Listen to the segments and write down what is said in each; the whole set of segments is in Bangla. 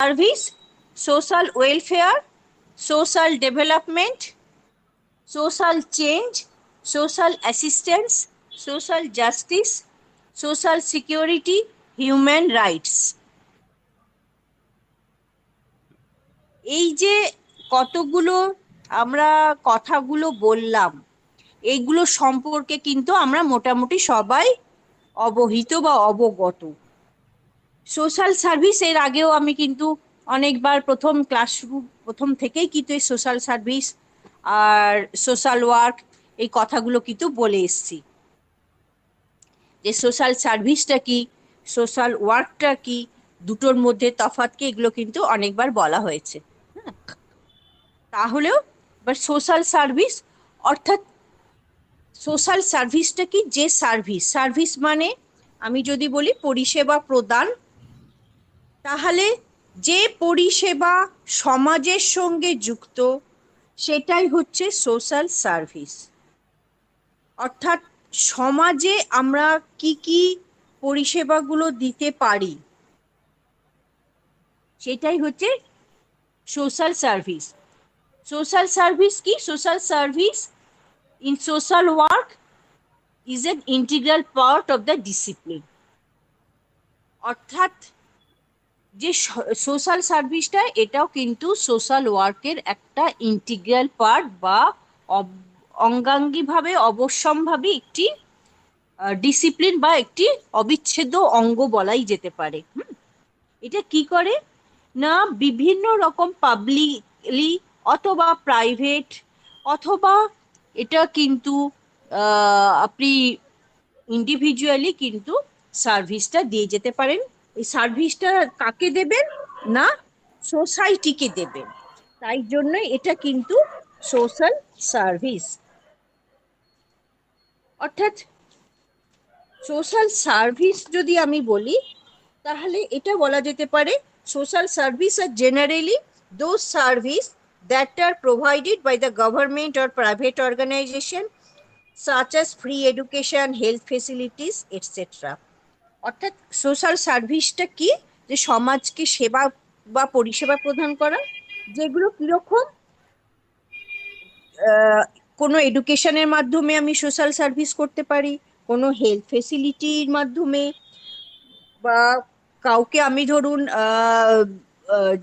Service, social welfare, social development, social change, social assistance, social justice, social security, human rights. এই যে কতগুলো আমরা কথাগুলো বললাম, এইগুলো সম্পর্কে কিন্তু আমরা মোটামুটি সবাই অবহিত বা অবগত। সোশ্যাল সার্ভিস এর আগেও আমি কিন্তু অনেকবার প্রথম থেকেই কিন্তু এই সোশ্যাল সার্ভিস আর সোশ্যাল ওয়ার্ক এই কথাগুলো কিন্তু বলে এসছি, যে সোশ্যাল সার্ভিসটা কি, সোশ্যাল ওয়ার্কটা কি, দুটোর মধ্যে তফাৎ কি, এগুলো কিন্তু অনেকবার বলা হয়েছে। হ্যাঁ, তাহলেও এবার সোশ্যাল সার্ভিস অর্থাৎ সোশ্যাল সার্ভিসটা কি, যে সার্ভিস, সার্ভিস মানে আমি যদি বলি পরিষেবা প্রদান, তাহলে যে পরিষেবা সমাজের সঙ্গে যুক্ত সেটাই হচ্ছে সোশ্যাল সার্ভিস। অর্থাৎ সমাজে আমরা কি কি পরিষেবাগুলো দিতে পারি সেটাই হচ্ছে সোশ্যাল সার্ভিস। সোশ্যাল সার্ভিস কি, social service in social work is an integral part of the discipline. অর্থাৎ যে সোশ্যাল সার্ভিসটা, এটাও কিন্তু সোশ্যাল ওয়ার্কের একটা ইন্টিগ্রাল পার্ট বা অঙ্গাঙ্গিভাবে অবশ্যম্ভাবী একটি ডিসিপ্লিন বা একটি অবিচ্ছেদ্য অঙ্গ বলাই যেতে পারে। এটা কি করে না, বিভিন্ন রকম পাবলিকলি অথবা প্রাইভেট অথবা এটা কিন্তু আপনি ইন্ডিভিজুয়ালি কিন্তু সার্ভিসটা দিয়ে যেতে পারেন। এই সার্ভিসটা কাকে দেবেন না, সোসাইটিকে দেবেন। তাই জন্য এটা কিন্তু সোশ্যাল সার্ভিস। অর্থাৎ সোশ্যাল সার্ভিস যদি আমি বলি, তাহলে এটা বলা যেতে পারে সোশ্যাল সার্ভিস আর generally those service that are provided by the government or private organisation such as free education, health facilities, etc. অর্থাৎ সোশ্যাল সার্ভিসটা কি, যে সমাজকে সেবা বা পরিষেবা প্রদান করা, যেগুলো কিরকম, কোনো এডুকেশনের মাধ্যমে আমি সোশ্যাল সার্ভিস করতে পারি, কোনো হেলথ ফেসিলিটির মাধ্যমে, বা কাউকে আমি ধরুন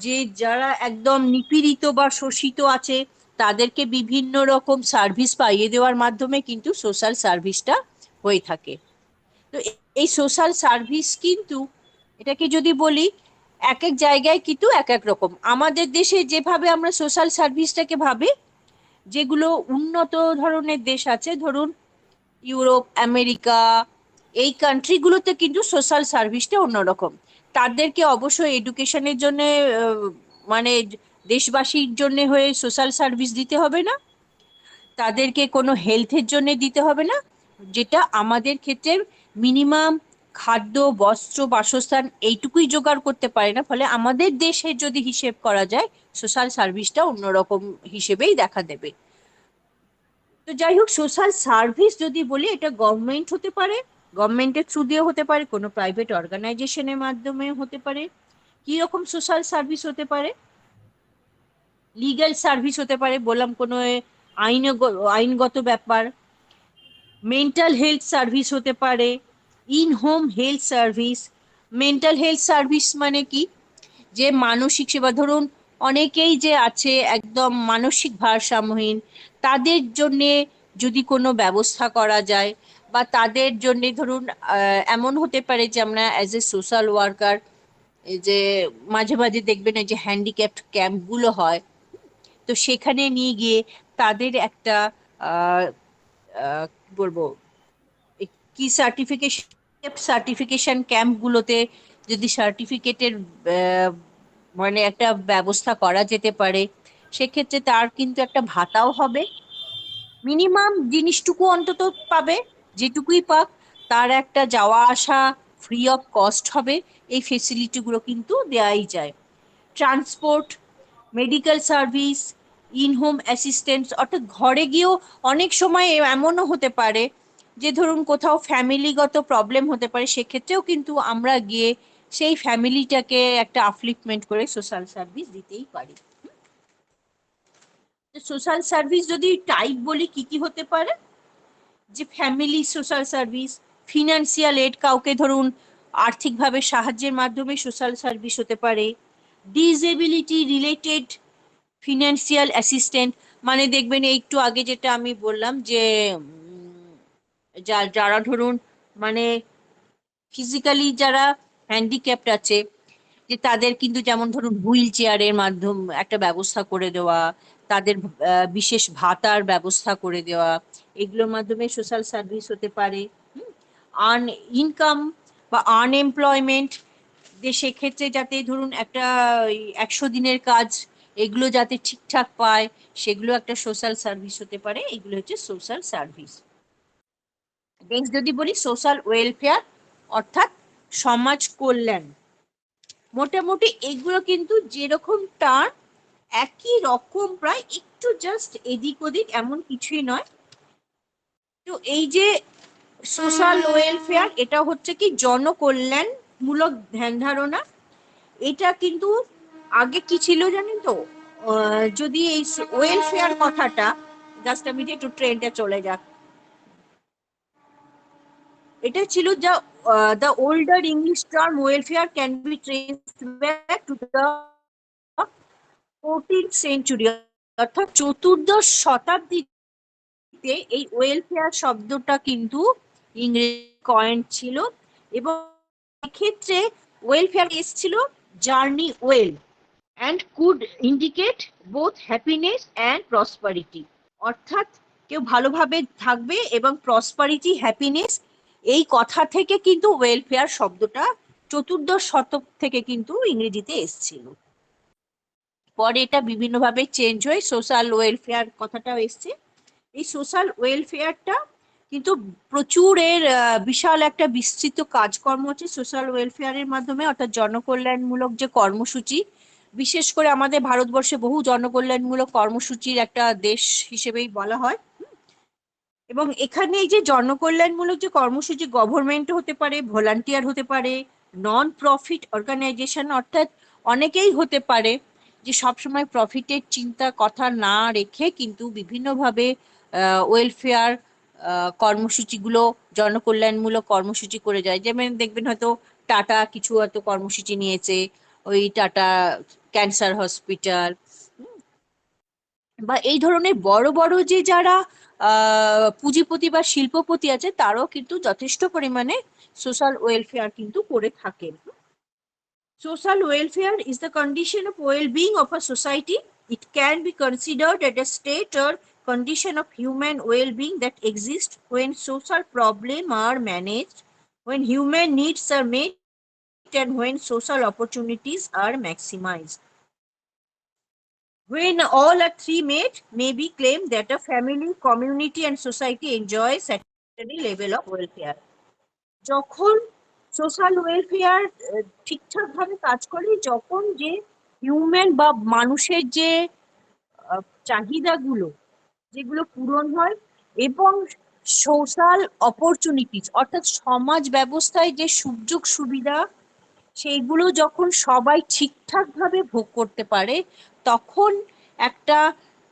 যে যারা একদম নিপীড়িত বা শোষিত আছে তাদেরকে বিভিন্ন রকম সার্ভিস পাইয়ে দেওয়ার মাধ্যমে কিন্তু সোশ্যাল সার্ভিসটা হয়ে থাকে। তো এই সোশ্যাল সার্ভিস কিন্তু, এটাকে যদি বলি, এক এক জায়গায় কিন্তু এক এক রকম। আমাদের দেশে যেভাবে আমরা সোশ্যাল সার্ভিসটাকে ভাবি, যেগুলো উন্নত ধরনের দেশ আছে, ধরুন ইউরোপ, আমেরিকা, এই কান্ট্রিগুলোতে কিন্তু সোশ্যাল সার্ভিসটা অন্যরকম। তাদেরকে অবশ্যই এডুকেশনের জন্য মানে দেশবাসীর জন্য হয়ে সোশ্যাল সার্ভিস দিতে হবে না, তাদেরকে কোনো হেলথের জন্য দিতে হবে না, যেটা আমাদের ক্ষেত্রে মিনিমাম খাদ্য, বস্ত্র, বাসস্থান এইটুকুই জোগাড় করতে পারে না। ফলে আমাদের দেশের যদি হিসেব করা যায়, সোশ্যাল সার্ভিসটা অন্যরকম হিসেবেই দেখা দেবে। তো যাই হোক, সোশ্যাল সার্ভিস যদি বলি, এটা গভর্নমেন্ট হতে পারে, গভর্নমেন্টের থ্রু দিয়ে হতে পারে, কোনো প্রাইভেট অর্গানাইজেশনের মাধ্যমে হতে পারে। কি রকম সোশ্যাল সার্ভিস হতে পারে, লিগ্যাল সার্ভিস হতে পারে, বললাম কোনো আইনগত ব্যাপার, মেন্টাল হেলথ সার্ভিস হতে পারে, in home health service. Mental health service মানে কি, যে মানসিক সেবা, ধরুন অনেকেই যে আছে একদম মানসিক ভারসাম্যহীন, তাদের জন্যে যদি কোনো ব্যবস্থা করা যায়, বা তাদের জন্যে ধরুন এমন হতে পারে যে আমরা অ্যাজ এ সোশ্যাল ওয়ার্কার, যে মাঝে মাঝে দেখবেন এই যে হ্যান্ডিক্যাপড ক্যাম্পগুলো হয়, তো সেখানে নিয়ে গিয়ে তাদের একটা আহ কি বলবো, কি সার্টিফিকেশন ক্যাম্পগুলোতে যদি সার্টিফিকেটের মানে একটা ব্যবস্থা করা যেতে পারে, সেক্ষেত্রে তার কিন্তু একটা ভাতাও হবে, মিনিমাম জিনিসটুকু অন্তত পাবে, যেটুকুই পাক তার একটা যাওয়া আসা ফ্রি অফ কস্ট হবে। এই ফেসিলিটিগুলো কিন্তু দেওয়াই যায়। Transport, medical service, in home assistance, অর্থাৎ ঘরে গিয়েও অনেক সময় এমনও হতে পারে যে ধরুন কোথাও ফ্যামিলিগত প্রবলেম হতে পারে, সেক্ষেত্রেও কিন্তু আমরা গিয়ে সেই ফ্যামিলিটাকে একটা আপলিফমেন্ট করে সোশ্যাল সার্ভিস দিতেই পারি। সোশ্যাল সার্ভিস যদি টাইপ বলি কি কি হতে পারে, যে family social service, financial aid, কাউকে ধরুন আর্থিকভাবে সাহায্যের মাধ্যমে সোশ্যাল সার্ভিস হতে পারে। ডিসেবিলিটি রিলেটেড ফিনান্সিয়াল অ্যাসিস্ট্যান্ট, মানে দেখবেন একটু আগে যেটা আমি বললাম যে যারা ধরুন মানে ফিজিক্যালি যারা হ্যান্ডিক্যাপড আছে, যে তাদের কিন্তু যেমন ধরুন হুইল চেয়ারের মাধ্যম একটা ব্যবস্থা করে দেওয়া, তাদের বিশেষ ভাতার ব্যবস্থা করে দেওয়া, এগুলোর মাধ্যমে সোশ্যাল সার্ভিস হতে পারে। আন ইনকাম বা আনএমপ্লয়মেন্ট, যে সেক্ষেত্রে যাতে ধরুন একটা 100 দিনের কাজ এগুলো যাতে ঠিকঠাক পায়, সেগুলো একটা সোশ্যাল সার্ভিস হতে পারে। এগুলো হচ্ছে সোশ্যাল সার্ভিস। নেক্সট যদি বলি সোশ্যাল ওয়েলফেয়ার, অর্থাৎ সমাজ কল্যাণ। মোটামুটি এগুলো কিন্তু যেরকম টার্ম একই রকম, প্রায় একটু জাস্ট এদিক ওদিক, এমন কিছুই নয়। তো এই যে সোশ্যাল ওয়েলফেয়ার, এটা হচ্ছে কি জনকল্যাণমূলক ধ্যান ধারণা। এটা কিন্তু আগে কি ছিল জানেন তো, যদি এই ওয়েলফেয়ার কথাটা, জাস্ট আমি যে একটু ট্রেনটা চলে যাক, এটা ছিল যা the older English term welfare can be traced back to the 14th century, অর্থাৎ চতুর্দশ শতাব্দীতে এই ওয়েলফেয়ার শব্দটা কিন্তু ইংরেজি কয়েন ছিল। এবং এক্ষেত্রে ওয়েলফেয়ার এসেছিল journey well and could indicate both happiness and prosperity, অর্থাৎ কেউ ভালোভাবে থাকবে এবং প্রসপারিটি, হ্যাপিনেস, এই কথা থেকে কিন্তু ওয়েলফেয়ার শব্দটা চতুর্দশ শতক থেকে কিন্তু ইংরেজিতে এসেছিল। পরে এটা বিভিন্নভাবে চেঞ্জ হয়ে সোশ্যাল ওয়েলফেয়ার কথাটাও এসছে। এই সোশ্যাল ওয়েলফেয়ারটা কিন্তু প্রচুর এর বিশাল একটা বিস্তৃত কাজকর্ম হচ্ছে সোশ্যাল ওয়েলফেয়ারের মাধ্যমে, অর্থাৎ জনকল্যাণমূলক যে কর্মসূচি। বিশেষ করে আমাদের ভারতবর্ষে বহু জনকল্যাণমূলক কর্মসূচির একটা দেশ হিসেবেই বলা হয়। এবং এখানে এই যে জনকল্যাণমূলক যে কর্মসূচি, গভর্নমেন্ট হতে পারে, ভলান্টিয়ার হতে পারে, নন প্রফিট অর্গানাইজেশন, অর্থাৎ অনেকেই হতে পারে যে সবসময় প্রফিটের চিন্তা কথা না রেখে কিন্তু বিভিন্নভাবে ওয়েলফেয়ার কর্মসূচিগুলো, জনকল্যাণমূলক কর্মসূচি করে যায়। যেমন দেখবেন হয়তো টাটা কিছু হয়তো কর্মসূচি নিয়েছে, ওই টাটা ক্যান্সার হসপিটাল, বা এই ধরনের বড় বড় যে যারা পুঁজিপতি বা শিল্পপতি আছে, তারাও কিন্তু যথেষ্ট পরিমাণে সোশ্যাল ওয়েলফেয়ার কিন্তু করে থাকেন। Social welfare is the condition of well-being of a society. It can be considered as a state or condition of human well-being that exists when social problems are managed, when human needs are met, and when social opportunities are maximized. When all are three met, may be claimed that a family, community, and society enjoy satisfactory level of welfare. যখন সোশ্যাল ওয়েলফেয়ার ঠিকঠাক ভাবে কাজ করে, যখন যে হিউম্যান বা মানুষের যে চাহিদাগুলো যেগুলো পূরণ হয়, এবং সোশ্যাল অপরচুনিটিস, অর্থাৎ সমাজ ব্যবস্থায় যে সুযোগ সুবিধা, সেইগুলো যখন সবাই ঠিকঠাক ভাবে ভোগ করতে পারে, তখন একটা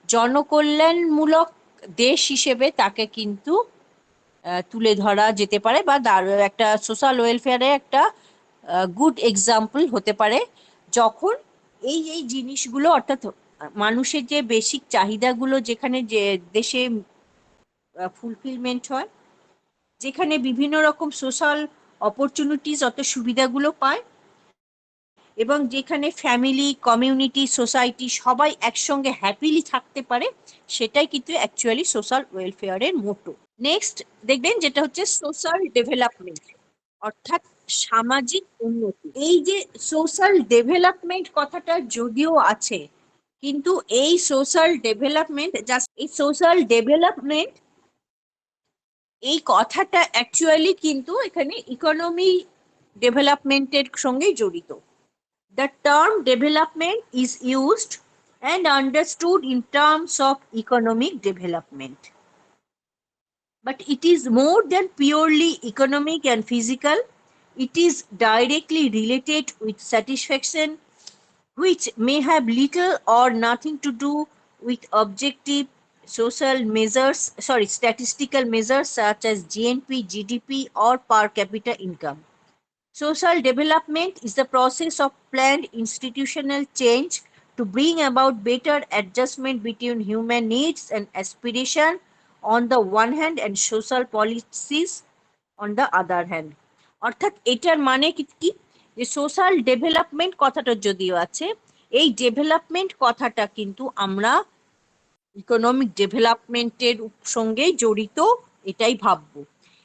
জনকল্যাণমূলক দেশ হিসেবে তাকে কিন্তু তুলে ধরা যেতে পারে, বা একটা সোশ্যাল ওয়েলফেয়ারে একটা গুড এক্সাম্পল হতে পারে। যখন এই এই জিনিসগুলো, অর্থাৎ মানুষের যে বেসিক চাহিদাগুলো যেখানে যে দেশে ফুলফিলমেন্ট হয়, যেখানে বিভিন্ন রকম সোশ্যাল অপরচুনিটিস, অর্থাৎ সুবিধাগুলো পায়, এবং যেখানে ফ্যামিলি, কমিউনিটি, সোসাইটি সবাই একসঙ্গে হ্যাপিলি থাকতে পারে, সেটাই কিন্তু অ্যাকচুয়ালি সোশ্যাল ওয়েলফেয়ারের মোটো। নেক্সট দেখবেন যেটা হচ্ছে সোশ্যাল ডেভেলপমেন্ট, অর্থাৎ সামাজিক উন্নতি। এই যে সোশ্যাল ডেভেলপমেন্ট কথাটা যদিও আছে, কিন্তু এই সোশ্যাল ডেভেলপমেন্ট, জাস্ট এই সোশ্যাল ডেভেলপমেন্ট এই কথাটা অ্যাকচুয়ালি কিন্তু এখানে ইকোনমি ডেভেলপমেন্টের সঙ্গে জড়িত। The term development is used and understood in terms of economic development. But it is more than purely economic and physical. It is directly related with satisfaction, which may have little or nothing to do with objective statistical measures such as GNP, GDP, or per capita income. Social development is the process of planned institutional change to bring about better adjustment between human needs and aspiration on the one hand and social policies on the other hand. অর্থাৎ এটার মানে কি কি যে সোশ্যাল ডেভেলপমেন্ট কথাটা যদিও আছে, এই ডেভেলপমেন্ট কথাটা কিন্তু আমরা ইকোনমিক ডেভেলপমেন্টের সঙ্গে জড়িত এটাই ভাববো।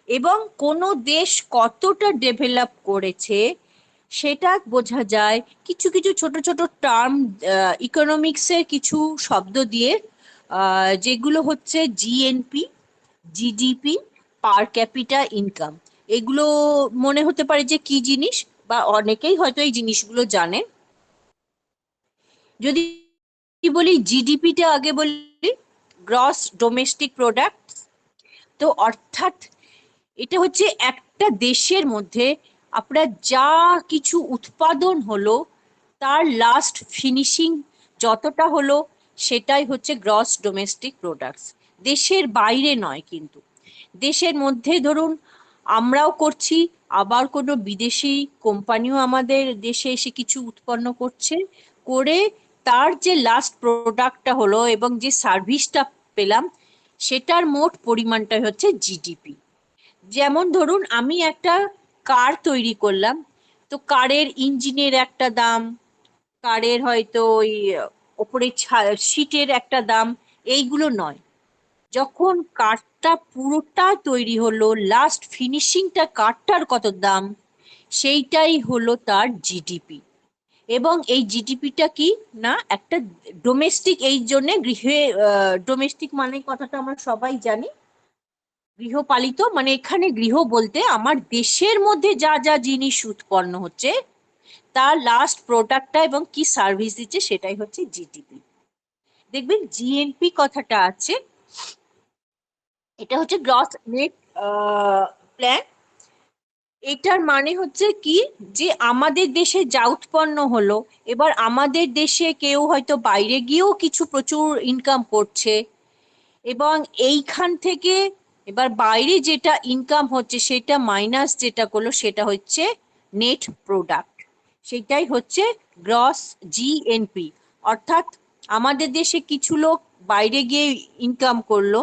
এবং কোনো দেশ কতটা ডেভেলপ করেছে সেটা বোঝা যায় কিছু কিছু ছোট ছোট টার্ম, ইকোনমিক্সের কিছু শব্দ দিয়ে, যেগুলো হচ্ছে জিএনপি, জিডিপি, পার ক্যাপিটা ইনকাম। এগুলো মনে হতে পারে যে কি জিনিস, বা অনেকেই হয়তো এই জিনিসগুলো জানে। যদি বলি জিডিপিটা আগে বলি, গ্রস ডোমেস্টিক প্রোডাক্ট। তো অর্থাৎ এটা হচ্ছে একটা দেশের মধ্যে আপনার যা কিছু উৎপাদন হলো তার লাস্ট ফিনিশিং যতটা হলো সেটাই হচ্ছে গ্রস ডোমেস্টিক প্রোডাক্টস। দেশের বাইরে নয় কিন্তু, দেশের মধ্যে ধরুন আমরাও করছি, আবার কোনো বিদেশি কোম্পানিও আমাদের দেশে এসে কিছু উৎপন্ন করছে, করে তার যে লাস্ট প্রোডাক্টটা হলো এবং যে সার্ভিসটা পেলাম সেটার মোট পরিমাণটা হচ্ছে জিডিপি। যেমন ধরুন আমি একটা কার তৈরি করলাম, তো কারের ইঞ্জিনের একটা দাম, কারের হয়তো ওই ওপরে সিটের একটা দাম, এইগুলো নয়। যখন কাঠটা পুরোটা তৈরি হলো, লাস্ট ফিনিশিংটা কাঠটার কত দাম, সেইটাই হলো তার জিডিপি। এবং এই জিডিপিটা কি না একটা ডোমেস্টিক, এই জন্য গৃহে, ডোমেস্টিক মানে কথাটা আমরা সবাই জানি গৃহপালিত, মানে এখানে গৃহ বলতে আমার দেশের মধ্যে যা যা জিনিস উৎপন্ন হচ্ছে তার লাস্ট প্রোডাক্টটা এবং কি সার্ভিস দিচ্ছে সেটাই হচ্ছে জিডিপি। দেখবেন জিএনপি কথাটা আছে, এটা হচ্ছে গ্রস নেট প্ল্যান। এটার মানে হচ্ছে কি যে আমাদের দেশে যা উৎপন্ন হলো, এবার আমাদের দেশে কেউ হয়তো বাইরে গিয়েও কিছু প্রচুর ইনকাম করছে, এবং এইখান থেকে এবার বাইরে যেটা ইনকাম হচ্ছে সেটা মাইনাস যেটা করলো সেটা হচ্ছে নেট প্রোডাক্ট, সেটাই হচ্ছে গ্রস জিএনপি। অর্থাৎ আমাদের দেশে কিছু লোক বাইরে গিয়ে ইনকাম করলো,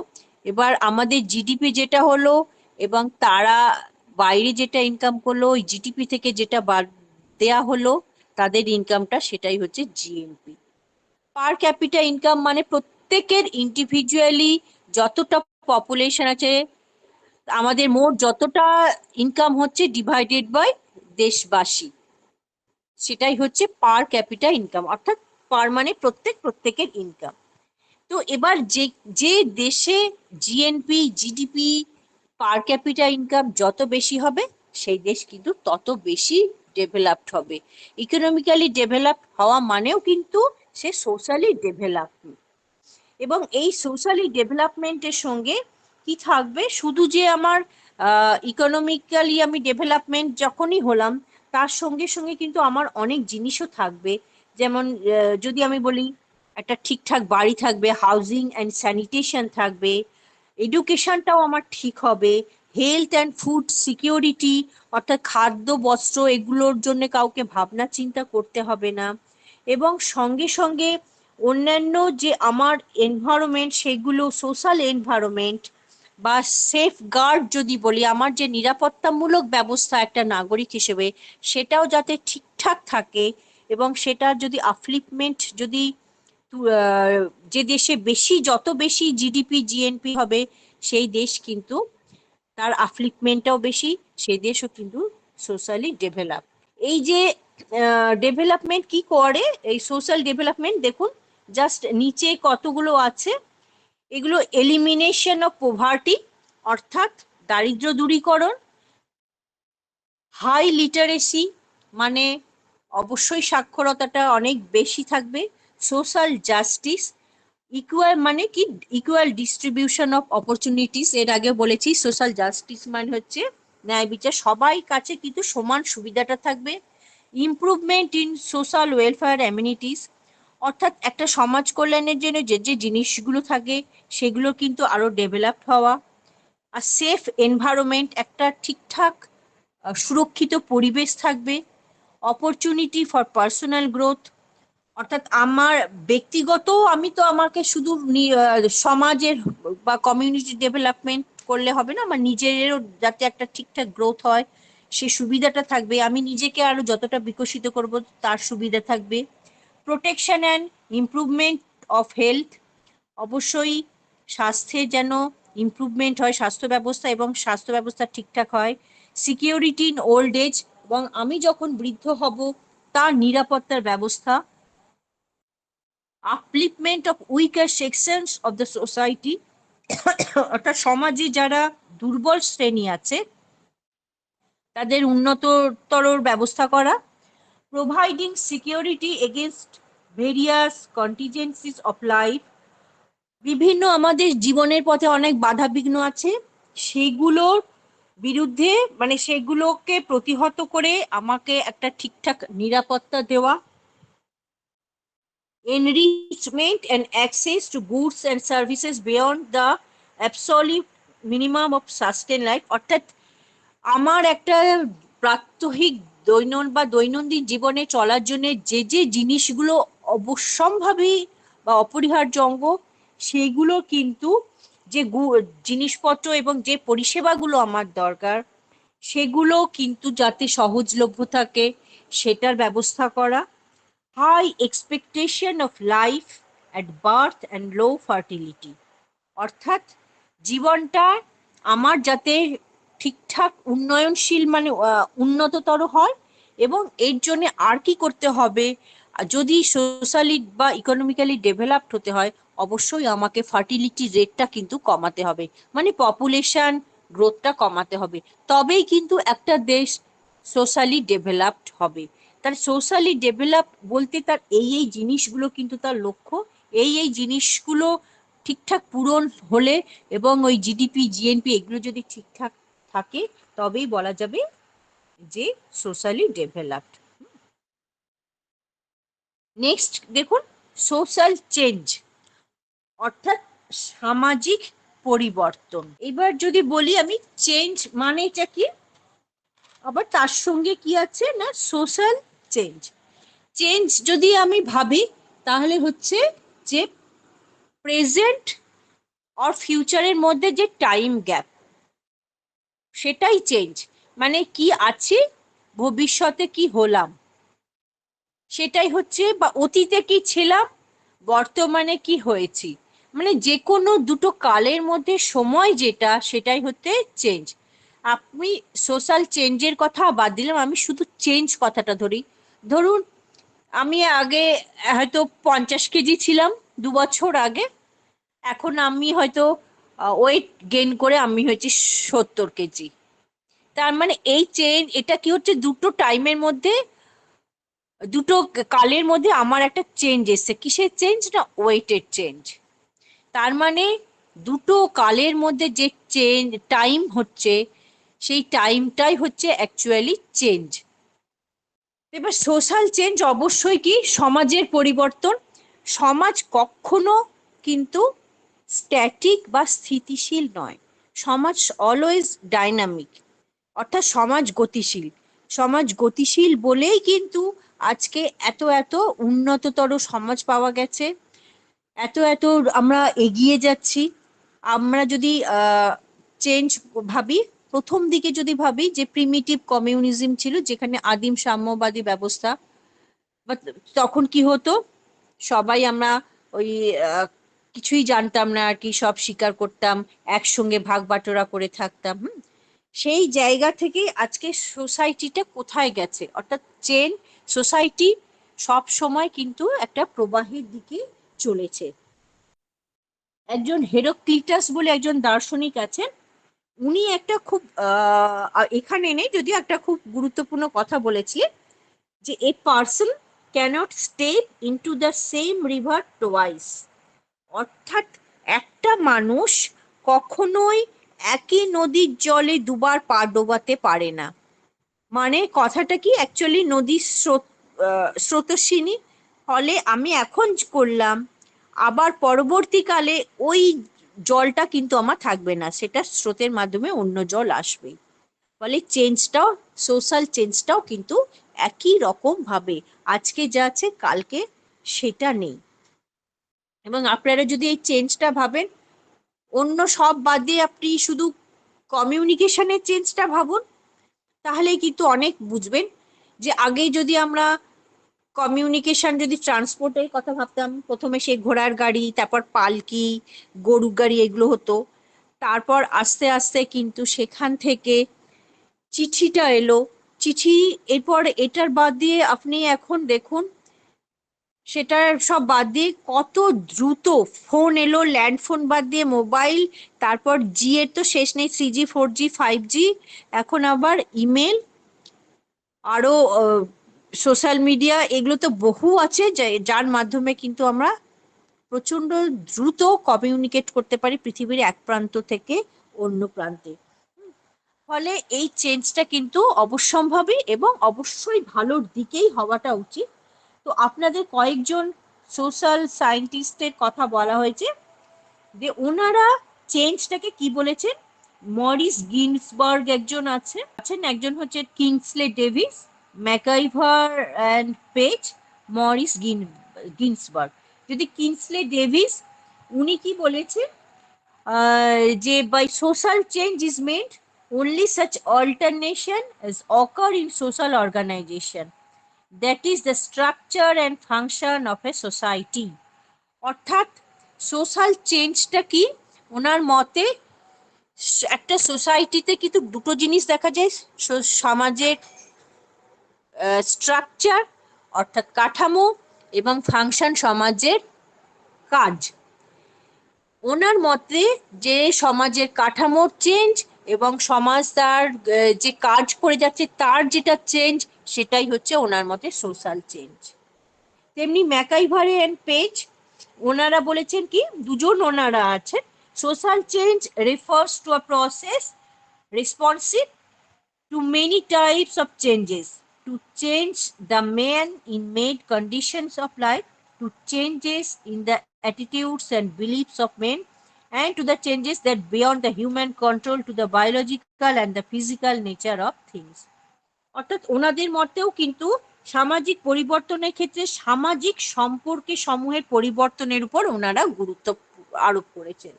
এবার আমাদের জিডিপি যেটা হলো এবং তারা বাইরে যেটা ইনকাম করলো ওই জিডিপি থেকে যেটা বাদ দেয়া হলো তাদের ইনকামটা, সেটাই হচ্ছে জিএনপি। পার ক্যাপিটা ইনকাম মানে প্রত্যেকের ইন্ডিভিজুয়ালি যতটা পপুলেশন আছে, আমাদের মোট যতটা ইনকাম হচ্ছে ডিভাইডেড বাই দেশবাসী, সেটাই হচ্ছে পার ক্যাপিটা ইনকাম। অর্থাৎ পার মানে প্রত্যেকের ইনকাম। তো এবার যে যে দেশে জিএনপি, জিডিপি, পার ক্যাপিটা ইনকাম যত বেশি হবে সেই দেশ কিন্তু তত বেশি ডেভেলপড হবে। ইকোনমিক্যালি ডেভেলপড হওয়া মানেও কিন্তু সে সোশ্যালি ডেভেলপড। এবং এই সোশ্যালি ডেভেলপমেন্টের সঙ্গে কি থাকবে, শুধু যে আমার ইকোনমিক্যালি আমি ডেভেলপমেন্ট যখনই হলাম তার সঙ্গে সঙ্গে কিন্তু আমার অনেক জিনিসও থাকবে। যেমন যদি আমি বলি একটা ঠিকঠাক বাড়ি থাকবে, হাউজিং অ্যান্ড স্যানিটেশন থাকবে, এডুকেশনটাও আমার ঠিক হবে, হেলথ অ্যান্ড ফুড সিকিউরিটি অর্থাৎ খাদ্য বস্ত্র এগুলোর জন্য কাউকে ভাবনা চিন্তা করতে হবে না। এবং সঙ্গে সঙ্গে অন্যান্য যে আমার এনভায়রনমেন্ট সেগুলো সোশ্যাল এনভায়রনমেন্ট বা সেফ গার্ড যদি বলি, আমার যে নিরাপত্তামূলক ব্যবস্থা একটা নাগরিক হিসেবে সেটাও যাতে ঠিকঠাক থাকে, এবং সেটার যদি আপলিফমেন্ট যদি যে দেশে বেশি যত বেশি জিডিপি জিএনপি হবে সেই দেশ কিন্তু তার আপলিফমেন্টটাও বেশি, সেই দেশও কিন্তু সোশ্যালি ডেভেলপ। এই যে ডেভেলপমেন্ট কি করে, এই সোশ্যাল ডেভেলপমেন্ট দেখুন জাস্ট নিচে কতগুলো আছে, এগুলো এলিমিনেশন অফ পোভার্টি অর্থাৎ দারিদ্র দূরীকরণ, হাই লিটারেসি মানে অবশ্যই সাক্ষরতাটা অনেক বেশি থাকবে, সোশ্যাল জাস্টিস, ইকুয়াল মানে কি ইকুয়াল ডিস্ট্রিবিউশন অফ অপরচুনিটিস, এর আগে বলেছি সোশ্যাল জাস্টিস মানে হচ্ছে ন্যায় বিচার, সবাই কাছে কিন্তু সমান সুবিধাটা থাকবে। Improvement in social welfare amenities, অর্থাৎ একটা সমাজ কল্যাণের জন্য যে যে জিনিসগুলো থাকে সেগুলো কিন্তু আরো ডেভেলপ হওয়া। আর সেফ এনভায়রনমেন্ট, একটা ঠিকঠাক সুরক্ষিত পরিবেশ থাকবে। অপরচুনিটি ফর পার্সোনাল গ্রোথ, অর্থাৎ আমার ব্যক্তিগত, আমি তো আমাকে শুধু সমাজের বা কমিউনিটি ডেভেলপমেন্ট করলে হবে না, আমার নিজেরও যাতে একটা ঠিকঠাক গ্রোথ হয় সে সুবিধাটা থাকবে, আমি নিজেকে আরো যতটা বিকশিত করব তার সুবিধা থাকবে। Protection and improvement of health, অবশ্যই স্বাস্থ্যের যেন ইমপ্রুভমেন্ট হয়, স্বাস্থ্য ব্যবস্থা এবং স্বাস্থ্য ব্যবস্থা ঠিকঠাক হয়। সিকিউরিটি ইন ওল্ড এজ, এবং আমি যখন বৃদ্ধ হব তার নিরাপত্তার ব্যবস্থা। Upliftment of weaker sections of the society, অর্থাৎ সমাজে যারা দুর্বল শ্রেণী আছে তাদের উন্নততর ব্যবস্থা করা। Providing security against various contingencies of life, বিভিন্ন আমাদের জীবনের পথে অনেক বাধা বিঘ্ন আছে, সেগুলোর বিরুদ্ধে মানে সেগুলোকে প্রতিহত করে আমাকে একটা ঠিকঠাক নিরাপত্তা দেওয়া। enrichment and access to goods and services beyond the absolute minimum of sustained life, অর্থাৎ আমার একটা প্রাত্যহিক দৈনন্দিন জীবনে চলার জন্য যে যে জিনিসগুলো অবশ্যম্ভাবী বা অপরিহার্য অঙ্গ, সেগুলো কিন্তু যে জিনিসপত্র এবং যে পরিষেবাগুলো আমার দরকার সেগুলো কিন্তু যাতে সহজলভ্য থাকে সেটার ব্যবস্থা করা। High expectation of life at birth and low fertility, অর্থাৎ জীবনটা আমার যাতে ঠিকঠাক উন্নয়নশীল মানে উন্নততর হয়, এবং এর জন্য আর কি করতে হবে, যদি সোশ্যালি বা ইকোনমিক্যালি ডেভেলপড হতে হয় অবশ্যই আমাকে ফার্টিলিটি রেটটা কিন্তু কমাতে হবে, মানে পপুলেশন গ্রোথটা কমাতে হবে, তবেই কিন্তু একটা দেশ সোশ্যালি ডেভেলপড হবে। তার সোশ্যালি ডেভেলপ বলতে তার এই জিনিসগুলো কিন্তু তার লক্ষ্য, এই জিনিসগুলো ঠিকঠাক পূরণ হলে এবং ওই জিডিপি জিএনপি এগুলো যদি ঠিকঠাক থাকে তবেই বলা যাবে যে সোশ্যালি ডেভেলপড। নেক্সট দেখুন, সোশ্যাল চেঞ্জ, অর্থাৎ সামাজিক পরিবর্তন। এবার যদি বলি আমি চেঞ্জ মানেটা কি, আবার তার সঙ্গে কি আছে না সোশ্যাল চেঞ্জ। চেঞ্জ যদি আমি ভাবি তাহলে হচ্ছে যে প্রেজেন্ট আর ফিউচারের মধ্যে যে টাইম গ্যাপ, সেটাই চেঞ্জ, মানে কি আছে ভবিষ্যতে কি হলাম সেটাই হচ্ছে, বা অতীতে কি ছিলাম বর্তমানে কি হয়েছি, মানে যে কোনো দুটো কালের মধ্যে সময় যেটা সেটাই হচ্ছে চেঞ্জ। আপনি সোশ্যাল চেঞ্জের কথা বাদ দিলাম, আমি শুধু চেঞ্জ কথাটা ধরি। ধরুন আমি আগে হয়তো 50 কেজি ছিলাম 2 বছর আগে, এখন আমি হয়তো ওয়েট গেইন করে আমি হয়েছি 70 কেজি। তার মানে এই চেঞ্জ, এটা কি হচ্ছে দুটো টাইমের মধ্যে দুটো কালের মধ্যে আমার একটা চেঞ্জ এসছে, কিসের চেঞ্জ না ওয়েটের চেঞ্জ। তার মানে দুটো কালের মধ্যে যে চেঞ্জ টাইম হচ্ছে সেই টাইমটাই হচ্ছে অ্যাকচুয়ালি চেঞ্জ। এবার সোশ্যাল চেঞ্জ অবশ্যই কি সমাজের পরিবর্তন, সমাজ কখনো কিন্তু স্ট্যাটিক বা স্থিতিশীল নয়, সমাজ অলওয়েজ ডাইনামিক, অর্থাৎ সমাজ গতিশীল। সমাজ গতিশীল বলেই কিন্তু আজকে এত এত উন্নততর সমাজ পাওয়া গেছে, এত এত আমরা এগিয়ে যাচ্ছি। আমরা যদি চেঞ্জ ভাবি, প্রথম দিকে যদি ভাবি যে প্রিমিটিভ কমিউনিজম ছিল যেখানে আদিম সাম্যবাদী ব্যবস্থা, বা তখন কি হতো সবাই আমরা ওই কিছুই জানতাম না আর কি, সব স্বীকার করতাম, একসঙ্গে ভাগ বাটোয়ারা করে থাকতাম। সেই জায়গা থেকে আজকে সোসাইটিটা কোথায় গেছে, অর্থাৎ সোসাইটি সব সময় কিন্তু একটা প্রবাহের দিকে চলেছে। একজন হেরাক্লিটাস বলে একজন দার্শনিক আছেন, উনি একটা খুব এখানে নেই যদিও একটা খুব গুরুত্বপূর্ণ কথা বলেছিলেন যে a person cannot step into the same river twice, অর্থাৎ একটা মানুষ কখনোই একই নদীর জলে দুবার পা ডোবাতে পারে না। মানে কথাটা কি, অ্যাকচুয়ালি নদীর স্রোতস্বিনী, ফলে আমি এখন করলাম, আবার পরবর্তীকালে ওই জলটা কিন্তু আমার থাকবে না, সেটা স্রোতের মাধ্যমে অন্য জল আসবে। ফলে চেঞ্জটাও, সোশ্যাল চেঞ্জটাও কিন্তু একই রকম ভাবে আজকে যা আছে কালকে সেটা নেই। এবং আপনারা যদি এই চেঞ্জটা ভাবেন, অন্য সব বাদ দিয়ে আপনি শুধু কমিউনিকেশনের চেঞ্জটা ভাবুন, তাহলেই কিন্তু অনেক বুঝবেন। যে আগে যদি আমরা কমিউনিকেশন, যদি ট্রান্সপোর্টের কথা ভাবতাম, প্রথমে সেই ঘোড়ার গাড়ি, তারপর পালকি, গরু গাড়ি, এগুলো হতো। তারপর আস্তে আস্তে কিন্তু সেখান থেকে চিঠিটা এলো, চিঠি, এরপর এটার বাদ দিয়ে আপনি এখন দেখুন, সেটার সব বাদ দিয়ে কত দ্রুত ফোন এলো, ল্যান্ড ফোন বাদ দিয়ে মোবাইল, তারপর জি এর তো শেষ নেই, 3G 4G 5G, এখন আবার ইমেল, আরো সোশ্যাল মিডিয়া, এগুলো তো বহু আছে যার মাধ্যমে কিন্তু আমরা প্রচন্ড দ্রুত কমিউনিকেট করতে পারি পৃথিবীর এক প্রান্ত থেকে অন্য প্রান্তে। ফলে এই চেঞ্জটা কিন্তু অবশ্যম্ভাবী এবং অবশ্যই ভালোর দিকেই হওয়াটা উচিত। তো আপনাদের কয়েকজন সোশ্যাল সায়েন্টিস্টের কথা বলা হয়েছে, যে ওনারা চেঞ্জটাকে কি বলেছেন। মরিস গিনসবার্গ একজন আছেন, একজন হচ্ছে Kingsley Davis, MacIver and Page, Morris Ginsberg. যদি কিংসলে ডেভিস, উনি কি বলেছেন, যে by social change is made, only such alternation as occur in social organization, that is the structure and function of a society। অর্থাৎ সোশ্যাল চেঞ্জটা কি, ওনার মতে একটা সোসাইটিতে কিন্তু দুটো জিনিস দেখা যায়, সমাজের স্ট্রাকচার অর্থাৎ কাঠামো, এবং ফাংশন সমাজের কাজ। ওনার মতে যে সমাজের কাঠামোর চেঞ্জ এবং সমাজ তার যে কাজ করে যাচ্ছে তার যেটা চেঞ্জ, সেটাই হচ্ছে ওনার মতে সোশ্যাল চেঞ্জ। তেমনি ম্যাকাইভারে অ্যান্ড পেজ, ওনারা বলেছেন কি, দুজন ওনারা আছেন, social change refers to a process responsive to many types of changes, to change the man-made conditions of life, to changes in the attitudes and beliefs of men, and to the changes that beyond the human control, to the biological and the physical nature of things। অর্থাৎ ওনাদের মতেও কিন্তু সামাজিক পরিবর্তনের ক্ষেত্রে সামাজিক সম্পর্কে সমূহের পরিবর্তনের উপর ওনারা গুরুত্ব আরোপ করেছেন।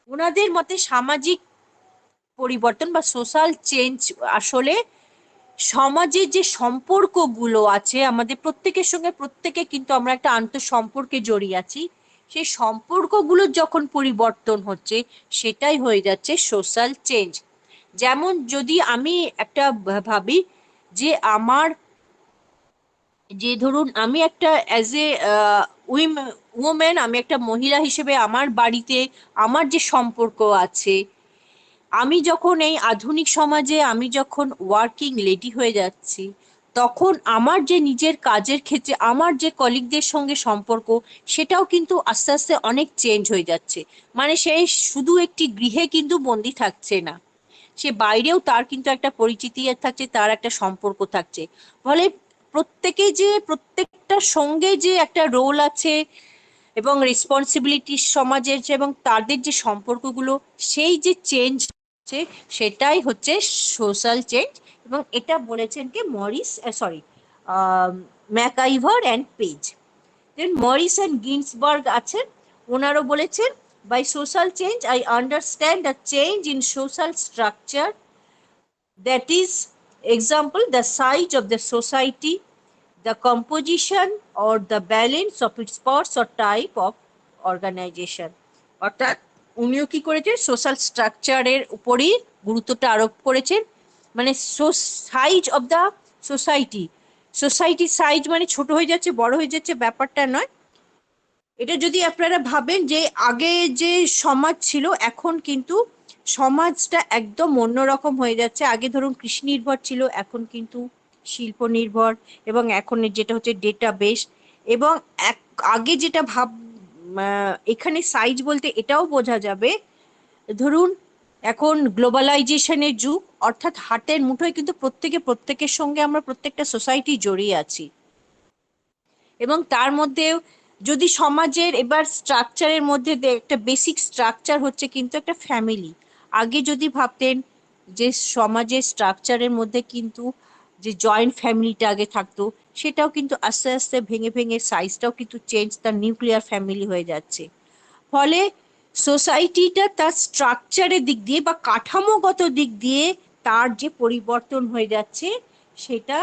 ওনাদের মতে সামাজিক পরিবর্তন বা সোশ্যাল চেঞ্জ আসলে সমাজের যে সম্পর্কগুলো আছে আমাদের প্রত্যেকের সঙ্গে, প্রত্যেকে কিন্তু আমরা একটা আন্তঃসম্পর্কে জড়িয়ে আছি, সেই সম্পর্কগুলো যখন পরিবর্তন হচ্ছে সেটাই হয়ে যাচ্ছে সোশ্যাল চেঞ্জ। যেমন যদি আমি একটা ভাবি যে আমার, যে ধরুন আমি একটা অ্যাজ এ উইমেন, আমি একটা মহিলা হিসেবে আমার বাড়িতে আমার যে সম্পর্ক আছে, আমি যখন এই আধুনিক সমাজে আমি যখন ওয়ার্কিং লেডি হয়ে যাচ্ছি, তখন আমার যে নিজের কাজের ক্ষেত্রে আমার যে কলিগদের সঙ্গে সম্পর্ক, সেটাও কিন্তু আস্তে আস্তে অনেক চেঞ্জ হয়ে যাচ্ছে। মানে সেই শুধু একটি গৃহে কিন্তু বন্দি থাকছে না, সে বাইরেও তার কিন্তু একটা পরিচিতি থাকছে, তার একটা সম্পর্ক থাকছে। ফলে প্রত্যেকে যে প্রত্যেকটার সঙ্গে যে একটা রোল আছে এবং রেসপন্সিবিলিটি সমাজের এবং তাদের যে সম্পর্কগুলো, সেই যে চেঞ্জ হচ্ছে সেটাই হচ্ছে সোশ্যাল চেঞ্জ। এবং এটা বলেছেন কি Morris, sorry, MacIver and Page. Then Morris and Ginsberg আছেন, ওনারও বলেছেন, by social change I understand a change in social structure, that is example the size of the society, the composition or the balance of its parts or type of organization। অর্থাৎ উনিও কি করেছেন, সোশ্যাল স্ট্রাকচারের উপরই গুরুত্বটা আরোপ করেছেন। মানে সাইজ অফ দ্য সোসাইটি, সোসাইটির সাইজ মানে ছোট হয়ে যাচ্ছে বড় হয়ে যাচ্ছে ব্যাপারটা নয়। এটা যদি আপনারা ভাবেন যে আগে যে সমাজ ছিল, এখন কিন্তু সমাজটা একদম অন্যরকম হয়ে যাচ্ছে। আগে ধরুন কৃষি নির্ভর ছিল, এখন কিন্তু শিল্প নির্ভর, এবং এখন যেটা হচ্ছে ডেটা বেস। এবং আগে যেটা এখানে সাইজ বলতে এটাও বোঝা যাবে, ধরুন এখন গ্লোবালাইজেশনের যুগ, অর্থাৎ হাতের মুঠোয় কিন্তু প্রত্যেকের সঙ্গে আমরা প্রত্যেকটা সোসাইটি জড়িয়ে আছি। এবং তার মধ্যেও যদি সমাজের এবার স্ট্রাকচারের মধ্যে একটা বেসিক স্ট্রাকচার হচ্ছে কিন্তু একটা ফ্যামিলি। আগে যদি ভাবতেন যে সমাজের স্ট্রাকচারের মধ্যে কিন্তু যে জয়েন্ট ফ্যামিলিটা আগে থাকতো, সেটাও কিন্তু আস্তে আস্তে ভেঙে ভেঙে সাইজটাও কিন্তু চেঞ্জ, তার নিউক্লিয়ার ফ্যামিলি হয়ে যাচ্ছে। ফলে সোসাইটিটা তার স্ট্রাকচারের দিক দিয়ে বা কাঠামোগত দিক দিয়ে তার যে পরিবর্তন হয়ে যাচ্ছে সেটা,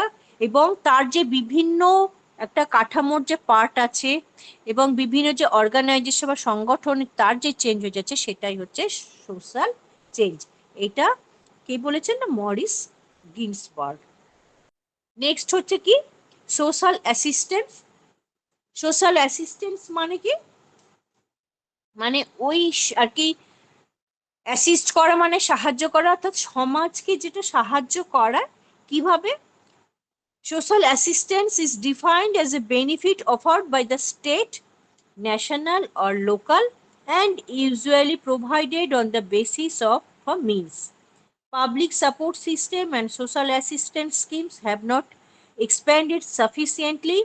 এবং তার যে বিভিন্ন একটা কাঠামোর যে পার্ট আছে এবং বিভিন্ন যে অর্গানাইজেশন বা সংগঠন, তার যে চেঞ্জ হয়ে যাচ্ছে সেটাই হচ্ছে সোশ্যাল চেঞ্জ। এটা কে বলেছেন না, মরিস গিন্সবার্গ। নেক্সট হচ্ছে কি সোশ্যাল অ্যাসিস্ট্যান্স। সোশ্যাল অ্যাসিস্ট্যান্স মানে কি, মানে ওই আর কি অ্যাসিস্ট করা মানে সাহায্য করা, অর্থাৎ সমাজকে যেটা সাহায্য করা। কিভাবে? Social assistance is defined as a benefit offered by the state, national or local, and usually provided on the basis of means. Public support system and social assistance schemes have not expanded sufficiently